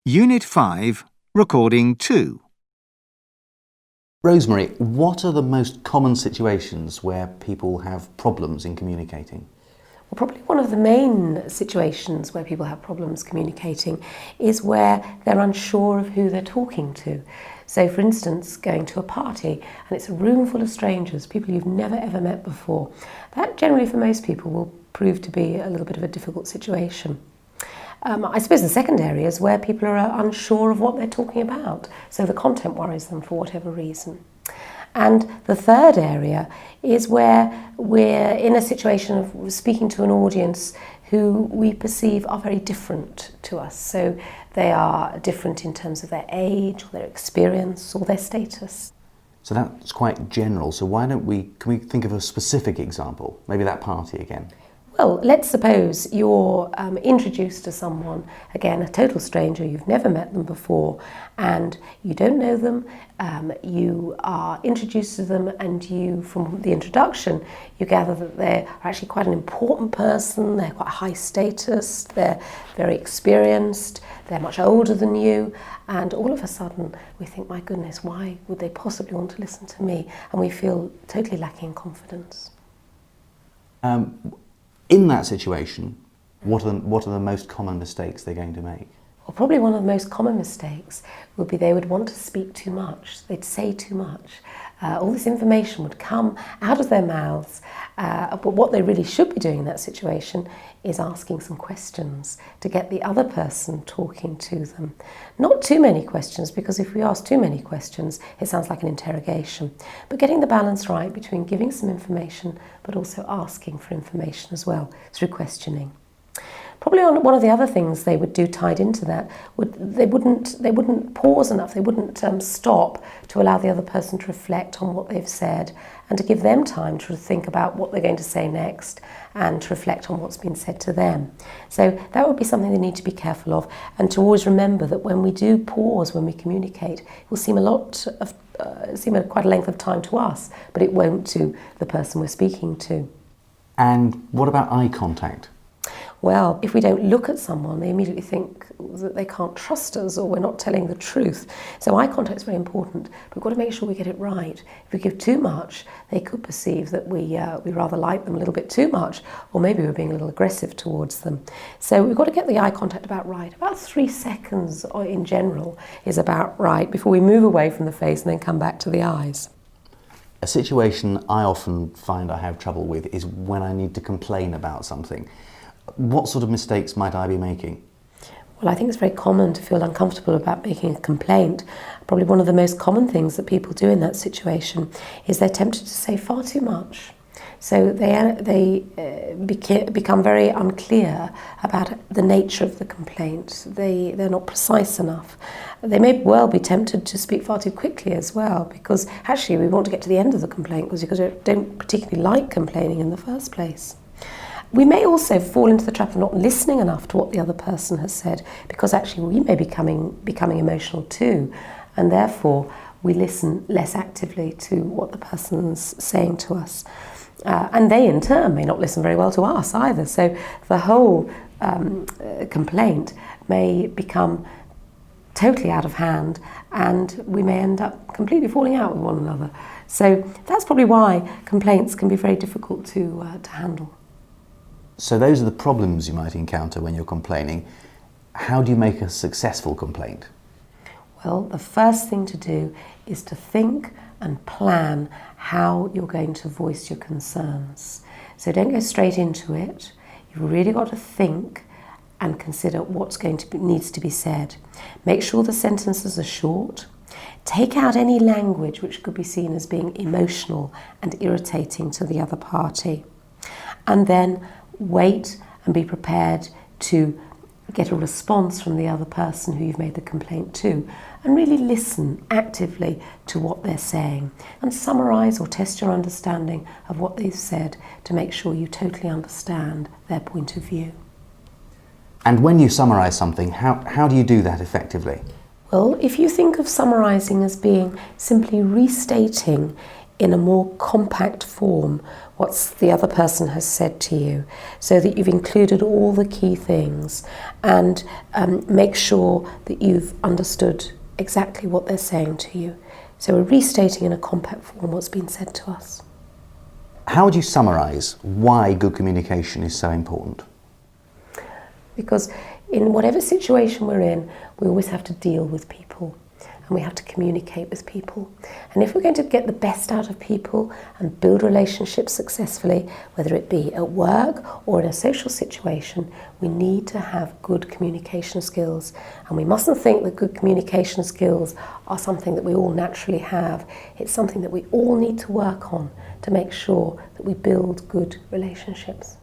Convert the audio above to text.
Unit 5, Recording 2. Rosemary, what are the most common situations where people have problems in communicating? Well, probably one of the main situations where people have problems communicating is where they're unsure of who they're talking to. So, for instance, going to a party and it's a room full of strangers, people you've never ever met before. That generally for most people will prove to be a little bit of a difficult situation. I suppose the second area is where people are unsure of what they're talking about, so the content worries them for whatever reason. And the third area is where we're in a situation of speaking to an audience who we perceive are very different to us. So they are different in terms of their age, or their experience, or their status. So that's quite general, so can we think of a specific example? Maybe that party again. Well, let's suppose you're introduced to someone, again, a total stranger, you've never met them before, and you don't know them, you are introduced to them, and from the introduction, you gather that they're actually quite an important person, they're quite high status, they're very experienced, they're much older than you, and all of a sudden we think, my goodness, why would they possibly want to listen to me? And we feel totally lacking in confidence. In that situation, what are the most common mistakes they're going to make? Well, probably one of the most common mistakes would be they would want to speak too much. They'd say too much. All this information would come out of their mouths, but what they really should be doing in that situation is asking some questions to get the other person talking to them. Not too many questions, because if we ask too many questions, it sounds like an interrogation. But getting the balance right between giving some information, but also asking for information as well through questioning. Probably one of the other things they would do tied into that, they wouldn't pause enough, they wouldn't stop to allow the other person to reflect on what they've said and to give them time to think about what they're going to say next and to reflect on what's been said to them. So that would be something they need to be careful of, and to always remember that when we do pause, when we communicate, it will seem quite a length of time to us, but it won't to the person we're speaking to. And what about eye contact? Well, if we don't look at someone, they immediately think that they can't trust us or we're not telling the truth. So eye contact is very important, but we've got to make sure we get it right. If we give too much, they could perceive that we rather like them a little bit too much, or maybe we're being a little aggressive towards them. So we've got to get the eye contact about right. About 3 seconds in general is about right before we move away from the face and then come back to the eyes. A situation I often find I have trouble with is when I need to complain about something. What sort of mistakes might I be making? Well, I think it's very common to feel uncomfortable about making a complaint. Probably one of the most common things that people do in that situation is they're tempted to say far too much. So they become very unclear about the nature of the complaint. They're not precise enough. They may well be tempted to speak far too quickly as well, because actually we want to get to the end of the complaint because we don't particularly like complaining in the first place. We may also fall into the trap of not listening enough to what the other person has said, because actually we may be becoming emotional too, and therefore we listen less actively to what the person's saying to us. And they in turn may not listen very well to us either, so the whole complaint may become totally out of hand and we may end up completely falling out with one another. So that's probably why complaints can be very difficult to handle. So those are the problems you might encounter when you're complaining. How do you make a successful complaint? Well, the first thing to do is to think and plan how you're going to voice your concerns. So don't go straight into it. You've really got to think and consider what's needs to be said. Make sure the sentences are short. Take out any language which could be seen as being emotional and irritating to the other party. And then wait and be prepared to get a response from the other person who you've made the complaint to, and really listen actively to what they're saying and summarise or test your understanding of what they've said to make sure you totally understand their point of view. And when you summarise something, how do you do that effectively? Well, if you think of summarising as being simply restating in a more compact form what the other person has said to you, so that you've included all the key things, and make sure that you've understood exactly what they're saying to you. So we're restating in a compact form what's been said to us. How would you summarise why good communication is so important? Because in whatever situation we're in, we always have to deal with people, and we have to communicate with people. And if we're going to get the best out of people and build relationships successfully, whether it be at work or in a social situation, we need to have good communication skills. And we mustn't think that good communication skills are something that we all naturally have. It's something that we all need to work on to make sure that we build good relationships.